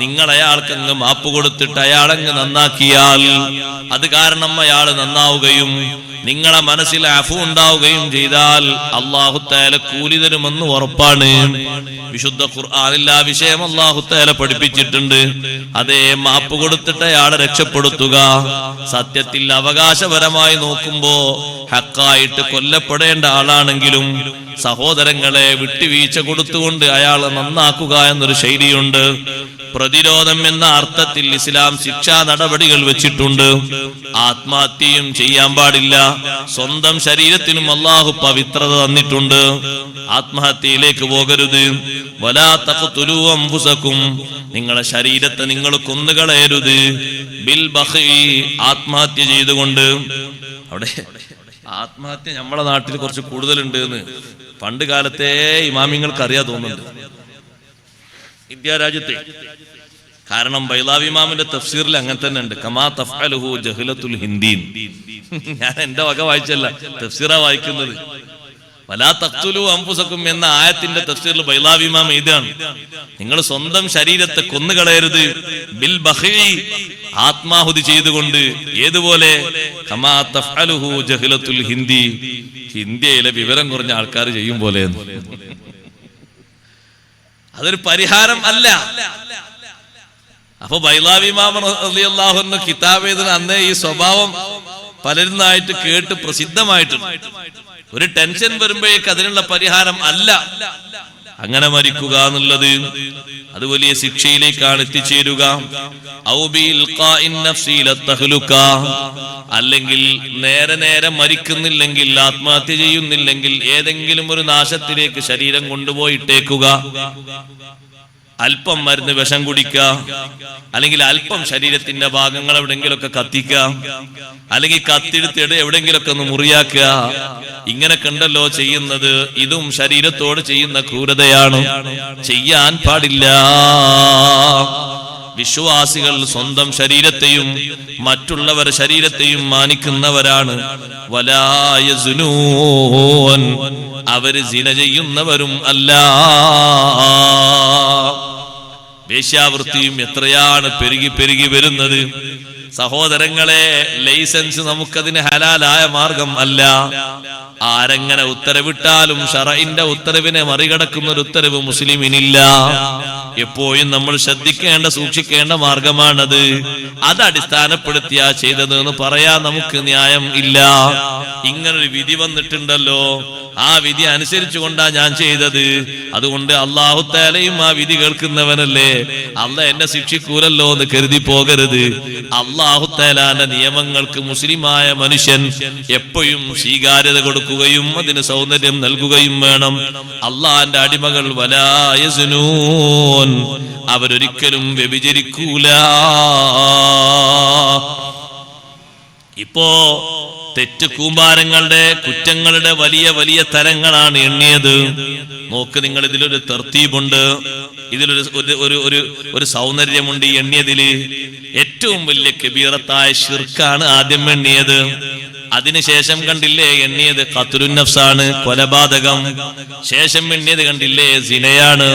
നിങ്ങൾ അയാൾക്കങ്ങ് മാപ്പ് കൊടുത്തിട്ട് അയാളങ്ങ് നന്നാക്കിയാൽ അത് കാരണം അയാൾ നന്നാവുകയും നിങ്ങളെ മനസ്സിൽ അഫു ഉണ്ടാവുകയും ചെയ്താൽ അല്ലാഹു തആല കൂലി തരുമെന്ന് ഉറപ്പാണ്. വിശുദ്ധ ഖുർആനിൽ ആ വിഷയം അല്ലാഹു തആല പഠിപ്പിച്ചിട്ടുണ്ട്. അതേ, മാപ്പ് കൊടുത്തിട്ട് അയാളെ രക്ഷപ്പെടുത്തുക. സത്യത്തിൽ അവകാശപരമായി നോക്കുമ്പോ ഹക്കായിട്ട് കൊല്ലപ്പെടേണ്ട ആളാണെങ്കിലും സഹോദരങ്ങളെ വിട്ടുവീഴ്ച കൊടുത്തുകൊണ്ട് അയാളെ നന്നാക്കുക എന്നൊരു ശൈലിയുണ്ട്. പ്രതിരോധം എന്ന അർത്ഥത്തിൽ ഇസ്ലാം ശിക്ഷാ നടപടികൾ വെച്ചിട്ടുണ്ട്. ആത്മഹത്യയും ചെയ്യാൻ പാടില്ല. സ്വന്തം ശരീരത്തിനും അല്ലാഹു പവിത്രത തന്നിട്ടുണ്ട്. ആത്മഹത്യയിലേക്ക് പോകരുത്. വലാ തഖ്തുലൂ അൻഫുസകും, നിങ്ങളുടെ ശരീരത്തെ നിങ്ങൾ കൊന്നുകളയരുത്. ബിൽ ബഖി, ആത്മഹത്യ ചെയ്തുകൊണ്ട്. അവിടെ ആത്മഹത്യ നമ്മുടെ നാട്ടിൽ കുറച്ച് കൂടുതലുണ്ട് എന്ന് പണ്ട് കാലത്തെ ഇമാമിങ്ങൾക്ക് അറിയാൻ തോന്നുന്നുണ്ട്, ഇന്ത്യ രാജ്യത്തെ. കാരണം ബൈലാവി ഇമാമിന്റെ തഫ്സീറിൽ അങ്ങനെ തന്നെ ഉണ്ട്, കമാ തഫ്അലുഹു ജഹ്ലത്തുൽ ഹിന്ദീൻ. ഞാൻ എന്റെ വക വായിച്ചല്ല, തഫ്സീറാ വായിക്കുന്നത്. വലാ തഖ്തുലൂ അൻഫുസകും എന്ന ആയത്തിന്റെ തഫ്സീറിൽ ബൈലാവി ഇമാം ഇതാണ്, നിങ്ങൾ സ്വന്തം ശരീരത്തെ കൊന്നുകളയരുത്. ബിൽ ബഖി, ആത്മാഹുതി ചെയ്തുകൊണ്ട്. ഏതുപോലെ? കമാ തഫ്അലുഹു ജഹ്ലത്തുൽ ഹിന്ദി, ഇന്ത്യയിലെ വിവരം കുറഞ്ഞ ആൾക്കാർ ചെയ്യും പോലെ. അതൊരു പരിഹാരം അല്ല. അപ്പൊ ബൈലാവി ഇമാം റളിയല്ലാഹു അൻഹു കിതാബ് എഴുതുന്ന അന്നേ ഈ സ്വഭാവം പലരുന്നായിട്ട് കേട്ട് പ്രസിദ്ധമായിട്ടുണ്ട്. ഒരു ടെൻഷൻ വരുമ്പോഴേക്ക് അതിനുള്ള പരിഹാരം അല്ല അങ്ങനെ മരിക്കുക എന്നുള്ളത്. അത് വലിയ ശിക്ഷയിലേക്കാണ് എത്തിച്ചേരുക. അല്ലെങ്കിൽ നേരെ മരിക്കുന്നില്ലെങ്കിൽ, ആത്മഹത്യ ചെയ്യുന്നില്ലെങ്കിൽ ഏതെങ്കിലും ഒരു നാശത്തിലേക്ക് ശരീരം കൊണ്ടുപോയിട്ടേക്കുക. അല്പം മരുന്ന് വിഷം കുടിക്കുക, അല്ലെങ്കിൽ അല്പം ശരീരത്തിന്റെ ഭാഗങ്ങൾ എവിടെങ്കിലൊക്കെ കത്തിക്കുക, അല്ലെങ്കിൽ കത്തിയെടുത്തിട്ട് എവിടെങ്കിലൊക്കെ ഒന്ന് മുറിയാക്കുക. ഇങ്ങനൊക്കെ ഉണ്ടല്ലോ ചെയ്യുന്നത്. ഇതും ശരീരത്തോട് ചെയ്യുന്ന ക്രൂരതയാണ്, ചെയ്യാൻ പാടില്ല. വിശ്വാസികൾ സ്വന്തം ശരീരത്തെയും മറ്റുള്ളവരുടെ ശരീരത്തെയും മാനിക്കുന്നവരാണ്. വലാ യസ്നൂൻ, അവര് സിന ചെയ്യുന്നവരും അല്ല. വേശ്യാവൃത്തിയും എത്രയാണ് പെരുകി വരുന്നത്. സഹോദരങ്ങളെ, ലൈസൻസ് നമുക്കതിന് ഹലാലായ മാർഗം അല്ല. ആരെങ്ങനെ ഉത്തരവിട്ടാലും ശറഇന്റെ ഉത്തരവിനെ മറികടക്കുന്ന ഒരു ഉത്തരവ് മുസ്ലിമിനില്ല. എപ്പോഴും നമ്മൾ ശ്രദ്ധിക്കേണ്ട, സൂക്ഷിക്കേണ്ട മാർഗമാണത്. അത് അടിസ്ഥാനപ്പെടുത്തിയാ ചെയ്തത് എന്ന് പറയാൻ നമുക്ക് ന്യായം ഇല്ല. ഇങ്ങനൊരു വിധി വന്നിട്ടുണ്ടല്ലോ, ആ വിധി അനുസരിച്ചുകൊണ്ടാ ഞാൻ ചെയ്തത്. അതുകൊണ്ട് അല്ലാഹു തആലയും ആ വിധി കേൾക്കുന്നവനല്ലേ, അല്ലാഹ് എന്നെ ശിക്ഷിക്കൂലല്ലോ എന്ന് കരുതി പോകരുത്. അല്ലാഹു തആലാന്റെ നിയമങ്ങൾക്ക് മുസ്ലിമായ മനുഷ്യൻ എപ്പോഴും സ്വീകാര്യത കൊടുക്കുകയും അതിന് സൗന്ദര്യം നൽകുകയും വേണം. അല്ലാഹുവിന്റെ അടിമകൾ വലാ യസ്നൂൻ, അവരൊരിക്കലും വ്യഭിചരിക്കൂല. ഇപ്പോ തെറ്റ് കൂമ്പാരങ്ങളുടെ, കുറ്റങ്ങളുടെ വലിയ വലിയ തരങ്ങളാണ് എണ്ണിയത്. നോക്ക് നിങ്ങൾ, ഇതിലൊരു തർത്തീബുണ്ട്, ഇതിലൊരു സൗന്ദര്യമുണ്ട്. എണ്ണിയതില് ഏറ്റവും വലിയ കബീറത്തായ ശിർക്കാണ് ആദ്യം എണ്ണിയത്. അതിനുശേഷം കണ്ടില്ലേ എണ്ണിയത് ഖത്ലുൻ നഫ്സാണ്, കൊലപാതകം. ശേഷം എണ്ണിയത് കണ്ടില്ലേ സിനയാണ്.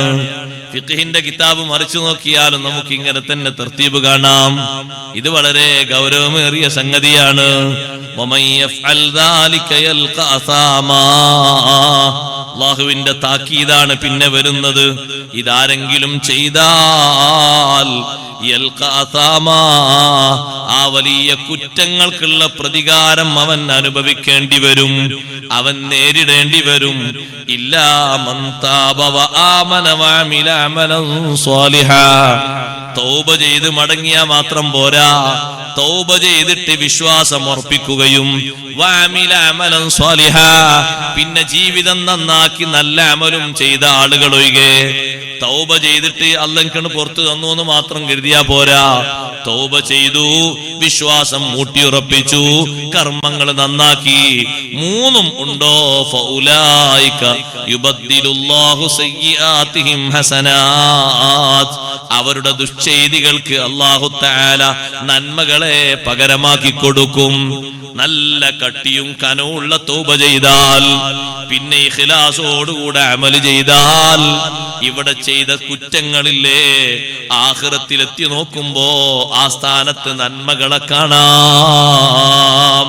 ഫിഖ്ഹിന്റെ കിതാബ് മറിച്ചു നോക്കിയാലും നമുക്ക് ഇങ്ങനെ തന്നെ തർത്തീബ് കാണാം. ഇത് വളരെ ഗൗരവമേറിയ സംഗതിയാണ്. അല്ലാഹുവിന്റെ താക്കീതാണ് പിന്നെ വരുന്നത്. ഇതാരെങ്കിലും ചെയ്താൽ ആ വലിയ കുറ്റങ്ങൾക്കുള്ള പ്രതികാരം അവൻ അനുഭവിക്കേണ്ടി വരും, അവൻ നേരിടേണ്ടി വരും. ഇല്ലാ മൻ താബ വആമന വഅമില അമലൻ സ്വാലിഹാ. തൗബ ചെയ്ത് മടങ്ങിയാൽ മാത്രം പോരാ, തൗബ ചെയ്തിട്ട് വിശ്വാസം അർപ്പിക്കുകയും വഅമില അമലൻ സ്വാലിഹാ, പിന്നെ ജീവിതം നന്നാക്കി നല്ല അമലും ചെയ്ത ആളുകൾ ഒഴികെ. തൗബ ചെയ്തിട്ട് അല്ലാഹ് പുറത്തു തന്നു എന്ന് മാത്രം കരുതിയാ പോരാ. തൗബ ചെയ്തു, വിശ്വാസം ഊട്ടിയുറപ്പിച്ചു, കർമ്മങ്ങൾ നന്നാക്കി, മൂന്നും ഉണ്ടോ ഫൗലായിക യുബദ്ദിലുല്ലാഹു സയ്യിആതിഹിം ഹസനാത്ത്. അവരുടെ ദുശ്ചെയ്തികൾക്ക് അല്ലാഹു തആല നന്മകളെ പകരമാക്കി കൊടുക്കും. നല്ല കട്ടിയും കനവുള്ള തൗബ ചെയ്താൽ, പിന്നെ ഇഖ്ലാസോടുകൂടെ അമൽ ചെയ്താൽ, ഇവിടെ ചെയ്ത കുറ്റങ്ങളില്ലേ ആഖിറത്തിലെത്തി നോക്കുമ്പോ ആ സ്ഥാനത്ത് നന്മകളെ കാണാം.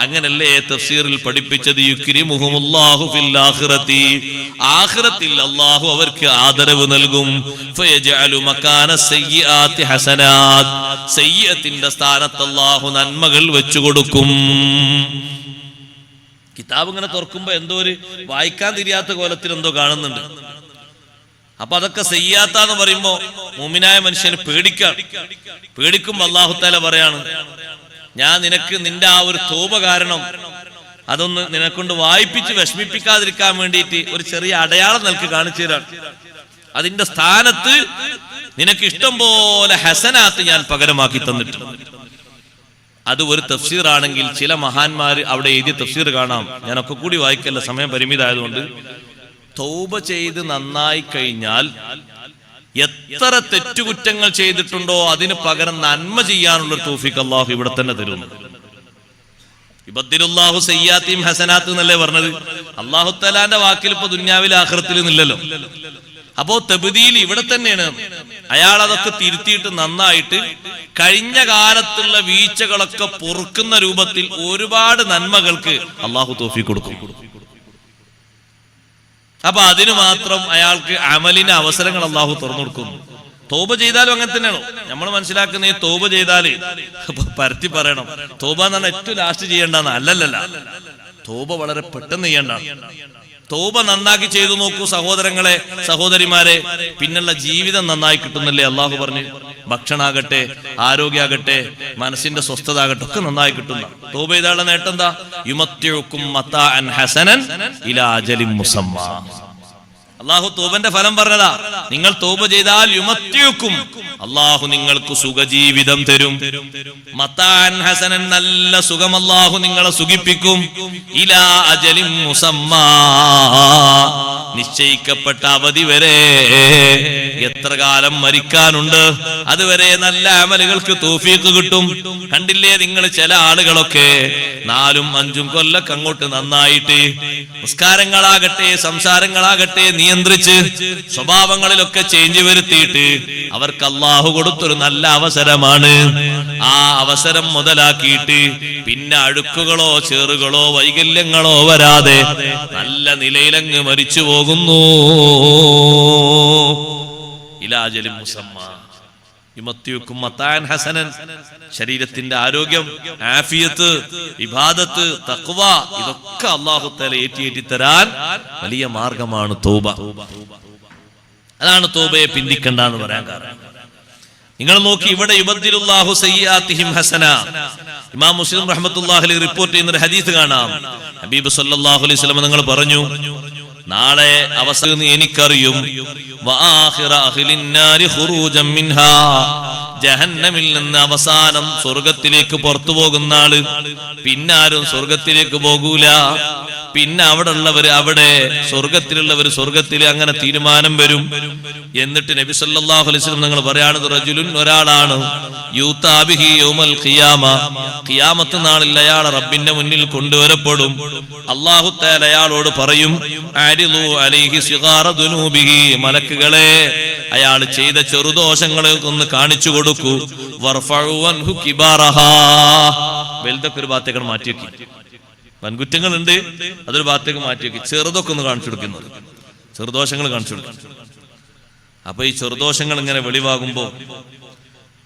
അങ്ങനല്ലേ തഫ്സീറിൽ പഠിപ്പിച്ചത് യുക്രിമുഹുമുല്ലാഹു ഫിൽ ആഖിറതി. ആഖിറത്തിൽ അല്ലാഹു അവർക്ക് ആദരവ് നൽകും. ഫയജഅലു മകാന സയ്യിആതി ഹസനാത്ത്. സയ്യിഅത്തിന്റെ സ്ഥാനത്ത് അല്ലാഹു നന്മകൾ വെച്ചു കൊടുക്കും. കിതാബ് ഇങ്ങനെ തുറക്കുമ്പോ എന്തോ ഒരു വായിക്കാൻ തിരിയാത്ത കോലത്തിൽ എന്തോ കാണുന്നുണ്ട്. അപ്പൊ അതൊക്കെ സയ്യാത്താന്ന് പറയുമ്പോ മുഅ്മിനായ മനുഷ്യന് പേടിക്കുമ്പോ അല്ലാഹു തആല പറയാണ്, ഞാൻ നിനക്ക് നിന്റെ ആ ഒരു തൗബ കാരണം അതൊന്ന് നിനക്കൊണ്ട് വായിപ്പിച്ച് വിഷമിപ്പിക്കാതിരിക്കാൻ വേണ്ടിയിട്ട് ഒരു ചെറിയ അടയാളം നിനക്ക് കാണിച്ചു തരാം. അതിന്റെ സ്ഥാനത്ത് നിനക്ക് ഇഷ്ടം പോലെ ഹസനാത്ത് ഞാൻ പകരമാക്കി തന്നിട്ടുണ്ട്. അത് ഒരു തഫ്സീർ ആണെങ്കിൽ ചില മഹാന്മാര് അവിടെ എഴുതിയ തഫ്സീർ കാണാം. ഞാനൊക്കെ കൂടി വായിക്കല്ല, സമയം പരിമിതമായതുകൊണ്ട്. തൗബ ചെയ്ത് നന്നായി കഴിഞ്ഞാൽ എത്ര തെറ്റുകുറ്റങ്ങൾ ചെയ്തിട്ടുണ്ടോ അതിന് പകരം നന്മ ചെയ്യാനുള്ള തൗഫീഖ് അല്ലാഹു ഇവിടെ തന്നെ തരുന്നു. യുബദ്ദിലുല്ലാഹു സയ്യാത്തിഹിം ഹസനാത്ത് എന്നല്ലേ പറഞ്ഞത്. അല്ലാഹു തആലാന്റെ വാക്കിൽ ഇപ്പൊ ദുനിയാവിൽ ആഖിറത്തിൽ ഇല്ലല്ലോ. അപ്പോ തബ്ദീൽ ഇവിടെ തന്നെയാണ്. അയാൾ അതൊക്കെ തിരുത്തിയിട്ട് നന്നായിട്ട് കഴിഞ്ഞ കാലത്തുള്ള വീഴ്ചകളൊക്കെ പൊറുക്കുന്ന രൂപത്തിൽ ഒരുപാട് നന്മകൾക്ക് അല്ലാഹു തൗഫീഖ് കൊടുക്കും. അപ്പൊ അതിന് മാത്രം അയാൾക്ക് അമലിന് അവസരങ്ങൾ അല്ലാഹു തുറന്നു കൊടുക്കുന്നു. തൗബ ചെയ്താലും അങ്ങനെ തന്നെയാണോ നമ്മൾ മനസ്സിലാക്കുന്ന? ഈ തൗബ ചെയ്താല് പരത്തി പറയണം തൗബ എന്ന് പറഞ്ഞാൽ ഏറ്റവും ലാസ്റ്റ് ചെയ്യേണ്ടെന്ന് അല്ലല്ല. തൗബ വളരെ പെട്ടെന്ന് ചെയ്യേണ്ടതാണ്. തൗബ നന്നാക്കി ചെയ്തു നോക്കൂ സഹോദരങ്ങളെ, സഹോദരിമാരെ, പിന്നുള്ള ജീവിതം നന്നായി കിട്ടുന്നല്ലേ അള്ളാഹു പറഞ്ഞു. ഭക്ഷണാകട്ടെ, ആരോഗ്യാകട്ടെ, മനസ്സിന്റെ സ്വസ്ഥത ആകട്ടെ, ഒക്കെ നന്നായി കിട്ടുന്ന. തൗബ ചെയ്താലുള്ള നേട്ടം എന്താ? യുമത്തിഉക്കും മതാഅൻ ഹസനൻ ഇലാ അജലിൻ മുസമ്മാ. അള്ളാഹു തൗബന്റെ ഫലം പറഞ്ഞതാ. നിങ്ങൾ തൗബ ചെയ്താൽ യുമത്തിഉക്കും, അള്ളാഹു നിങ്ങൾക്ക് സുഖജീവിതം തരും. മതാഅൻ ഹസനൻ, നല്ല സുഖം അള്ളാഹു നിങ്ങളെ സുഖിപ്പിക്കും. ഇലാ അജലിൻ മുസമ്മാ, നിശ്ചയിക്കപ്പെട്ട അവധി വരെ. എത്ര കാലം മരിക്കാനുണ്ട് അതുവരെ നല്ല അമലുകൾക്ക് തൗഫീഖ് കിട്ടും. കണ്ടില്ലേ നിങ്ങൾ ചില ആളുകളൊക്കെ 4-5 കൊല്ലൊക്കെ അങ്ങോട്ട് നന്നായിട്ട് നിസ്കാരങ്ങളാകട്ടെ സംസാരങ്ങളാകട്ടെ നിയന്ത്രിച്ച് സ്വഭാവങ്ങളിലൊക്കെ ചേഞ്ച് വരുത്തിയിട്ട് അവർക്ക് അല്ലാഹു കൊടുത്തൊരു നല്ല അവസരമാണ്. ആ അവസരം മുതലാക്കിയിട്ട് പിന്നെ അഴുക്കുകളോ ചേറുകളോ വൈകല്യങ്ങളോ വരാതെ നല്ല നിലയിലങ്ങ് മരിച്ചു പോകുന്നു. ഇലാജലിൻ മുസമ്മാ യുമത്തിഉക്കും മതാഅൻ ഹസനൻ. ശരീരത്തിന്റെ ആരോഗ്യം, ആഫിയത്ത്, ഇബാദത്ത്, തഖ്വ, ഇതൊക്കെ അല്ലാഹു തആല ഏറ്റി തരാൻ വലിയ മാർഗമാണ് തൗബ. അതാണ് തൗബയെ പിന്തിക്കണ്ടെന്ന് പറയാൻ കാരണം. നിങ്ങൾ നോക്കി, ഇവിടെ യുബദ്ദിലുല്ലാഹു സയ്യിആതിഹിം ഹസന. ഇമാം മുസ്ലിം റഹ്മത്തുള്ളാഹി അലൈഹി റിപ്പോർട്ട് ചെയ്യുന്ന ഒരു ഹദീസ് കാണാം. ഹബീബ് സല്ലല്ലാഹു അലൈഹി വസല്ലം നിങ്ങൾ പറഞ്ഞു, നാളെ അവസാനം എനിക്കറിയും, വആഖിറ അഹ്ലിൻ നാരി ഖുറൂജൻ മിൻഹാ, ജഹന്നമിൽ നിന്ന് അവസാനം സ്വർഗത്തിലേക്ക് പുറത്തു പോകുന്ന ആള്, പിന്നാരും സ്വർഗത്തിലേക്ക് പോകൂല. പിന്നെ അവിടെ ഉള്ളവര് അവിടെ, സ്വർഗത്തിലുള്ളവര് സ്വർഗത്തിൽ, അങ്ങനെ തീരുമാനം വരും. എന്നിട്ട് നബി സല്ലല്ലാഹു അലൈഹി വസല്ലം നിങ്ങൾ പറയാണത് റജുലുൻ, ഒരാളാണ്, യൂതാ ബിഹി യൗമൽ ഖിയാമ, ഖിയാമത്ത് നാളിൽ അയാൾ റബ്ബിന്റെ മുന്നിൽ കൊണ്ടുവരപ്പെടും. അല്ലാഹു തആല അയാളോട് പറയും, അരിളു അലൈഹി സിഗാറ ദുനൂബിഹി, മലക്കുകളെ അയാൾ ചെയ്ത ചെറുദോഷങ്ങളെ ഒന്ന് കാണിച്ചു കൊടുക്കൂ. വർഫഉ അൻഹു കിബാറഹാ, വലുതൊക്കെ ഒരു ഭാഗത്തേക്ക് മാറ്റി വെക്കി, വൻകുറ്റങ്ങളുണ്ട് അതൊരു ഭാഗത്തേക്ക് മാറ്റി വെക്കി, ചെറുതൊക്കെ ഒന്ന് കാണിച്ചു കൊടുക്കുന്നത്, ചെറുദോഷങ്ങൾ കാണിച്ചു കൊടുക്കും. അപ്പൊ ഈ ചെറുദോഷങ്ങൾ ഇങ്ങനെ വെളിവാകുമ്പോ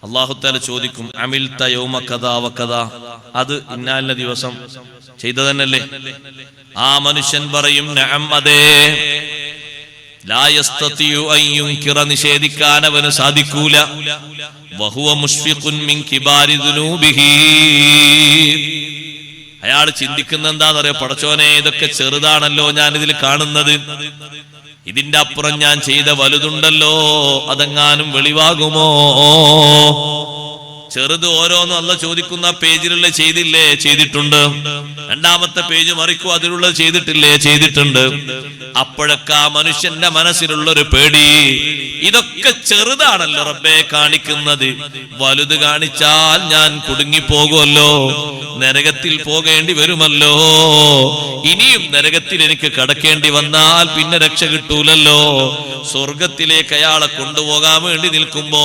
അല്ലാഹു തആല ചോദിക്കും, അമിൽത യൗമ കദാ വ കദാ, അത് ഇന്നാലിന ദിവസം ചെയ്തതന്നല്ലേ? ആ മനുഷ്യൻ പറയും, നഅം, അതെ. ലാ യസ്തതിഉ അൻ യുൻകിറ, നിഷേധിക്കാൻ അവന് സാധിക്കൂല. വഹുവ മുശ്ഫിഖുൻ മിൻ കിബാരി ദുനൂബിഹി, അയാൾ ചിന്തിക്കുന്ന എന്താണെന്നറിയോ? പടച്ചോനെ, ഇതൊക്കെ ചെറുതാണല്ലോ ഞാൻ ഇതിൽ കാണുന്നത്, ഇതിന്റെ അപ്പുറം ഞാൻ ചെയ്ത വലുതുണ്ടല്ലോ, അതെങ്ങാനും വെളിവാകുമോ? ചെറുത് ഓരോന്നും അല്ല ചോദിക്കുന്ന, പേജിലുള്ള ചെയ്തില്ലേ? ചെയ്തിട്ടുണ്ട്. രണ്ടാമത്തെ പേജ് മറിക്കൂ, അതിലുള്ളത് ചെയ്തിട്ടില്ലേ? ചെയ്തിട്ടുണ്ട്. അപ്പോഴൊക്കെ ആ മനുഷ്യന്റെ മനസ്സിലുള്ളൊരു പേടി, ഇതൊക്കെ ചെറുതാണല്ലോ റബ്ബേ കാണിക്കുന്നത്, വലുത് കാണിച്ചാൽ ഞാൻ കുടുങ്ങിപ്പോകുമല്ലോ, നരകത്തിൽ പോകേണ്ടി വരുമല്ലോ, ഇനിയും നരകത്തിൽ എനിക്ക് കടക്കേണ്ടി വന്നാൽ പിന്നെ രക്ഷ കിട്ടൂലല്ലോ. സ്വർഗത്തിലേക്ക് അയാളെ കൊണ്ടുപോകാൻ വേണ്ടി നിൽക്കുമ്പോ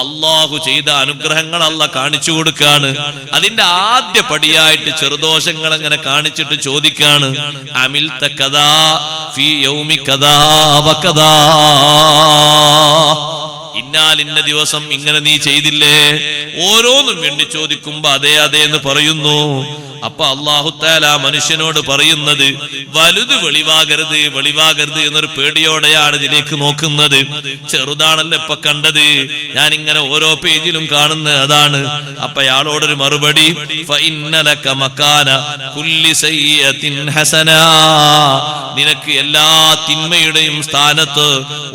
അള്ളാഹു ചെയ്ത അനുഗ്രഹങ്ങൾ അല്ല കാണിച്ചു കൊടുക്കാണ്. അതിന്റെ ആദ്യ പടിയായിട്ട് ചെറുദോഷങ്ങൾ അങ്ങനെ കാണിച്ചിട്ട് ചോദിക്കാണ്, അമിൽത കദാ ഫീ യൗമി കദാ വ കദാ, ഇന്നാലിന്ന ദിവസം ഇങ്ങനെ നീ ചെയ്തില്ലേ? ഓരോന്നും വേണ്ടി ചോദിക്കുമ്പോ അതെ അതെ എന്ന് പറയുന്നു. അപ്പൊ അല്ലാഹു തആല മനുഷ്യനോട് പറയുന്നത്, വലുത് വെളിവാകരുത്, വെളിവാകരുത് എന്നൊരു പേടിയോടെയാണ് ഇതിലേക്ക് നോക്കുന്നത്. ചെറുതാണല്ലോ ഇപ്പൊ കണ്ടത്, ഞാൻ ഇങ്ങനെ ഓരോ പേജിലും കാണുന്ന അതാണ്. അപ്പൊ അയാളോടൊരു മറുപടി, ഫഇന്നലക മകാന കുല്ലി സയ്യിഅത്തിൻ ഹസനാ, നിനക്ക് എല്ലാ തിന്മയുടെയും സ്ഥാനത്ത്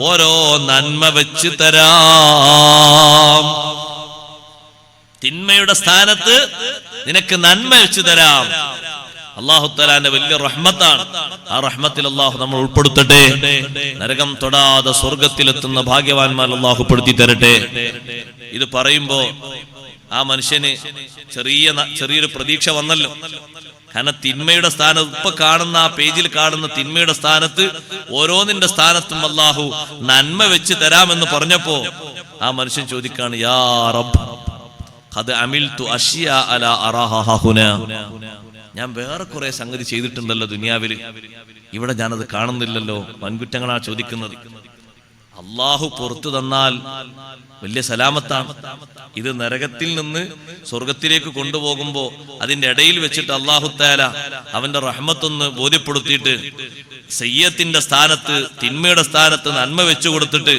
ഓരോ നന്മ വെച്ച് തരാം. തിന്മയുടെ സ്ഥാനത്ത് നിനക്ക് നന്മ വെച്ച് തരാം. അല്ലാഹു തആലാന്റെ വലിയ റഹ്മത്താണ്. ആ റഹ്മത്തിൽ അല്ലാഹു നമ്മൾ ഉൾപ്പെടുത്തട്ടെ. നരകം തൊടാതെ സ്വർഗത്തിലെത്തുന്ന ഭാഗ്യവാന്മാർ അല്ലാഹു പെടുത്തി തരട്ടെ. ഇത് പറയുമ്പോ ആ മനുഷ്യന് ചെറിയൊരു പ്രതീക്ഷ വന്നല്ലോ. കാരണം തിന്മയുടെ സ്ഥാനത്ത് ഇപ്പൊ കാണുന്ന ആ പേജിൽ കാണുന്ന തിന്മയുടെ സ്ഥാനത്ത് ഓരോന്നിന്റെ സ്ഥാനത്തും അല്ലാഹു നന്മ വെച്ച് തരാമെന്ന് പറഞ്ഞപ്പോ ആ മനുഷ്യൻ ചോദിക്കാണ്, യാ റബ്ബ് ഖദ് അമിൽതു അശ്യാ അലാ അറാഹാ ഹുനാ, ഞാൻ വേറെ കുറെ സംഗതി ചെയ്തിട്ടുണ്ടല്ലോ ദുനിയാവിൽ, ഇവിടെ ഞാനത് കാണുന്നില്ലല്ലോ. വൻകുറ്റങ്ങളാ ചോദിക്കുന്നത്. അള്ളാഹു പുറത്തു തന്നാൽ വലിയ സലാമത്താണ്. ഇത് നരകത്തിൽ നിന്ന് സ്വർഗത്തിലേക്ക് കൊണ്ടുപോകുമ്പോ അതിന്റെ ഇടയിൽ വെച്ചിട്ട് അല്ലാഹു തആല അവന്റെ റഹ്മത്തൊന്ന് ബോധ്യപ്പെടുത്തിയിട്ട് സയ്യത്തിന്റെ സ്ഥാനത്ത്, തിന്മയുടെ സ്ഥാനത്ത് നന്മ വെച്ചു കൊടുത്തിട്ട്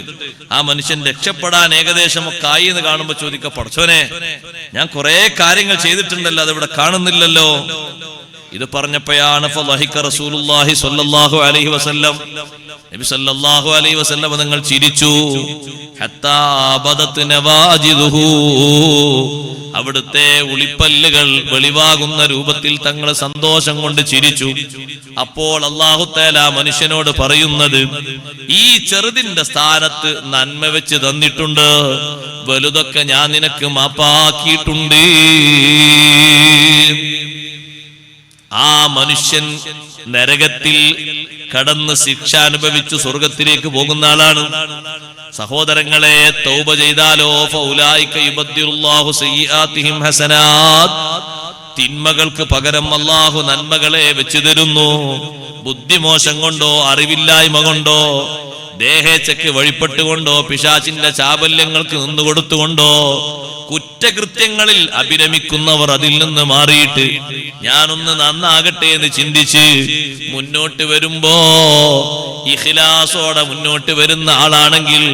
ആ മനുഷ്യൻ രക്ഷപ്പെടാൻ ഏകദേശമൊക്കെ ആയി എന്ന് കാണുമ്പോ ചോദിക്ക, പടച്ചോനെ, ഞാൻ കുറെ കാര്യങ്ങൾ ചെയ്തിട്ടുണ്ടല്ലോ, അതിവിടെ കാണുന്നില്ലല്ലോ. ഇത് പറഞ്ഞപ്പോഴാണ് ഫളഹിക റസൂലുള്ളാഹി സ്വല്ലല്ലാഹു അലൈഹി വസല്ലം, നബി സല്ലല്ലാഹു അലൈഹി വസല്ലം നിങ്ങൾ ചിരിച്ചു. ഹത്താ ബദത് നവാജിദുഹു, അവിടുത്തെ ഉളിപ്പല്ലുകൾ വെളിവാകുന്ന രൂപത്തിൽ തങ്ങൾ സന്തോഷം കൊണ്ട് ചിരിച്ചു. അപ്പോൾ അല്ലാഹു തആല മനുഷ്യനോട് പറയുന്നത്, ഈ ചെറുതിന്റെ സ്ഥാനത്ത് നന്മ വെച്ച് തന്നിട്ടുണ്ട്, വലുതൊക്കെ ഞാൻ നിനക്ക് മാപ്പാക്കിയിട്ടുണ്ട്. ആ മനുഷ്യൻ നരകത്തിൽ കടന്ന് ശിക്ഷ അനുഭവിച്ചു സ്വർഗത്തിലേക്ക് പോകുന്ന ആളാണ്. സഹോദരങ്ങളെ, തൗബ ചെയ്താലോ ഫൗലായിക യുബദ്ദിറുല്ലാഹു സയ്യിആതിഹിം ഹസനാത്, തിന്മകൾക്ക് പകരം അല്ലാഹു നന്മകളെ വെച്ചു തരുന്നു. ബുദ്ധിമോശം കൊണ്ടോ അറിവില്ലായ്മ കൊണ്ടോ ദേഹേച്ഛയ്ക്ക് വഴിപ്പെട്ടുകൊണ്ടോ പിശാചിന്റെ ചാബല്യങ്ങൾക്ക് നിന്നുകൊടുത്തുകൊണ്ടോ കുറ്റകൃത്യങ്ങളിൽ അഭിരമിക്കുന്നവർ അതിൽ നിന്ന് മാറിയിട്ട് ഞാനൊന്ന് നന്നാകട്ടെ എന്ന് ചിന്തിച്ച് മുന്നോട്ട് വരുമ്പോ ഇഖ്ലാസോടെ മുന്നോട്ട് വരുന്ന ആളാണെങ്കിൽ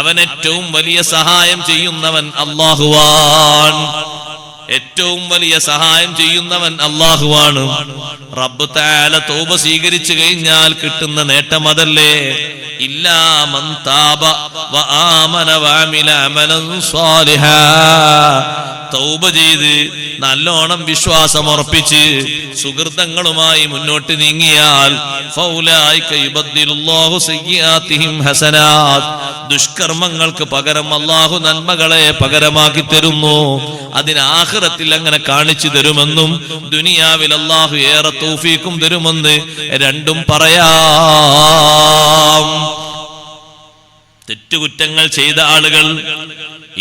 അവൻ ഏറ്റവും വലിയ സഹായം ചെയ്യുന്നവൻ അല്ലാഹുവാൻ. ഏറ്റവും വലിയ സഹായം ചെയ്യുന്നവൻ അല്ലാഹുവാണ്. റബ്ബ് തആല തൗബ സ്വീകരിച്ചു കഴിഞ്ഞാൽ കിട്ടുന്ന നേട്ടം അതല്ലേ? ഇല്ലാ മൻ താബ വആമന വഅമില അമലൻ സ്വാലിഹാ. തൗബ ചെയ്ത് നല്ലോണം വിശ്വാസമർപ്പിച്ച് സുഹൃതങ്ങളുമായി മുന്നോട്ട് നീങ്ങിയാൽ ഫൗലായിക യുബദ്ദിലുല്ലാഹു സയ്യിആതിഹിം ഹസനാത്ത്. ദുഷ്കർമ്മങ്ങൾക്ക് പകരം അല്ലാഹു നന്മകളെ പകരമാക്കി തരുന്നു. അതിന് ആഖിറത്തിൽ അങ്ങനെ കാണിച്ചു തരുമെന്നും ദുനിയാവിൽ അല്ലാഹു ഏറെ തൗഫീഖും തരുമെന്ന് രണ്ടും പറയാം. തെറ്റുകുറ്റങ്ങൾ ചെയ്ത ആളുകൾ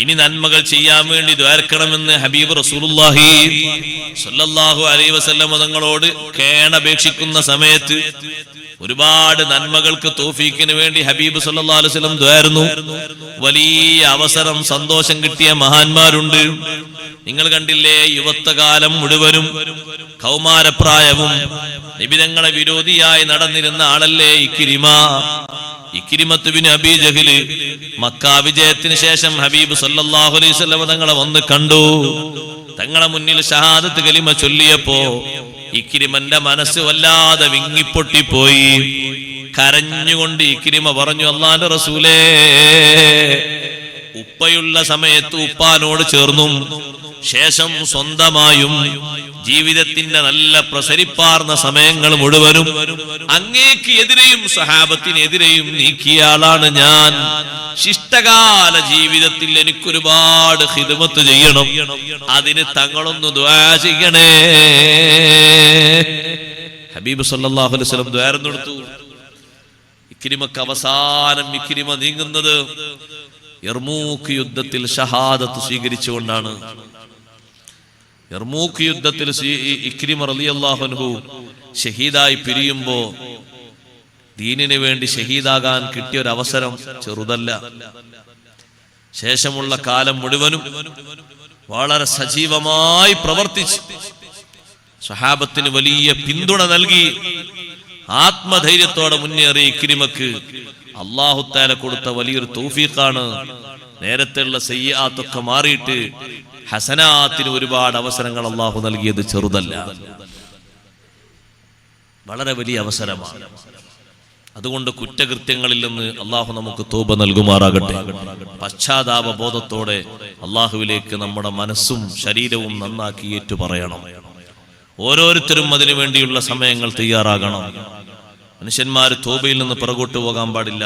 ഇനി നന്മകൾ ചെയ്യാൻ വേണ്ടി ദ്വാരക്കണമെന്ന് ഹബീബ് റസൂലുള്ളാഹി സ്വല്ലല്ലാഹു അലൈഹി വസല്ലം തങ്ങളോട് കേണപേക്ഷിക്കുന്ന സമയത്ത് ഒരുപാട് നന്മകൾക്ക് തൗഫീഖിന് വേണ്ടി ഹബീബ് സ്വല്ലല്ലാഹു അലൈഹി വസല്ലം ദ്വാരുന്നു. വലിയ അവസരം സന്തോഷം കിട്ടിയ മഹാന്മാരുണ്ട്. നിങ്ങൾ കണ്ടില്ലേ, യുവത്വകാലം മുഴുവനും കൗമാരപ്രായവും നിബിതങ്ങളെ വിരോധിയായി നടന്നിരുന്ന ആളല്ലേ ഇക്രിമത്ത് ബിൻ അബീ ജഹൽ. മക്ക വിജയത്തിന് ശേഷം ഹബീബ് സല്ലല്ലാഹു അലൈഹി വസല്ലം തങ്ങളെ വന്ന് കണ്ടു. തങ്ങളെ മുന്നിൽ ഷഹാദത്ത് കലിമ ചൊല്ലിയപ്പോ ഇക്രിമന്റെ മനസ്സ് വല്ലാതെ വിങ്ങിപ്പൊട്ടിപ്പോയി. കരഞ്ഞുകൊണ്ട് ഇക്രിമ പറഞ്ഞു, അല്ലാഹുവിന്റെ റസൂലേ, ഉപ്പയുള്ള സമയത്ത് ഉപ്പാനോട് ചേർന്നും ശേഷം സ്വന്തമായും ജീവിതത്തിന്റെ നല്ല പ്രസരിപ്പാർന്ന സമയങ്ങൾ മുഴുവനും അങ്ങേക്ക് എതിരെയും സഹാബത്തിനെതിരെയും നീക്കിയ ആളാണ് ഞാൻ. ശിഷ്ടകാല ജീവിതത്തിൽ എനിക്കൊരുപാട് ഖിദ്മത്ത് ചെയ്യണം, അതിന് തങ്ങളൊന്ന് ദുആ ചെയ്യണേ. ഹബീബ് സല്ലല്ലാഹു അലൈഹി വസല്ലം ദുആ നടത്തു. ഇക്രിമക്ക് അവസാനം ഇക്രിമ നീങ്ങുന്നത് യർമൂക്ക് യുദ്ധത്തിൽ ഷഹാദത്ത് സ്വീകരിച്ചുകൊണ്ടാണ്. യർമൂക്ക് യുദ്ധത്തിൽ ഇക്രിമ റളിയല്ലാഹു അൻഹു ഷഹീദായി പിരിയുമ്പോ ദീനിന് വേണ്ടി ഷഹീദാകാൻ കിട്ടിയ ഒരു അവസരം ചെറുതല്ല. ശേഷമുള്ള കാലം മുഴുവനും വളരെ സജീവമായി പ്രവർത്തിച്ച് സഹാബത്തിന് വലിയ പിന്തുണ നൽകി ആത്മധൈര്യത്തോടെ മുന്നേറിയ ഇക്രിമക്ക് അല്ലാഹു തആല കൊടുത്ത വലിയൊരു തൗഫീഖാണ്. നേരത്തെയുള്ള സയ്യിആത്തൊക്കെ മാറിയിട്ട് ഹസനാത്തിന് ഒരുപാട് അവസരങ്ങൾ അല്ലാഹു നൽകിയത് ചെറുതല്ല, വളരെ വലിയ അവസരമാണ്. അതുകൊണ്ട് കുറ്റകൃത്യങ്ങളിൽ നിന്ന് അല്ലാഹു നമുക്ക് തൗബ നൽകുമാറാകട്ടെ. പശ്ചാത്താപ ബോധത്തോടെ അല്ലാഹുവിലേക്ക് നമ്മുടെ മനസ്സും ശരീരവും നന്നാക്കി ഏറ്റുപറയണം. ഓരോരുത്തരും അതിനു വേണ്ടിയുള്ള സമയങ്ങൾ തയ്യാറാകണം. മനുഷ്യന്മാർ തൗബയിൽ നിന്ന് പുറകോട്ട് പോകാൻ പാടില്ല.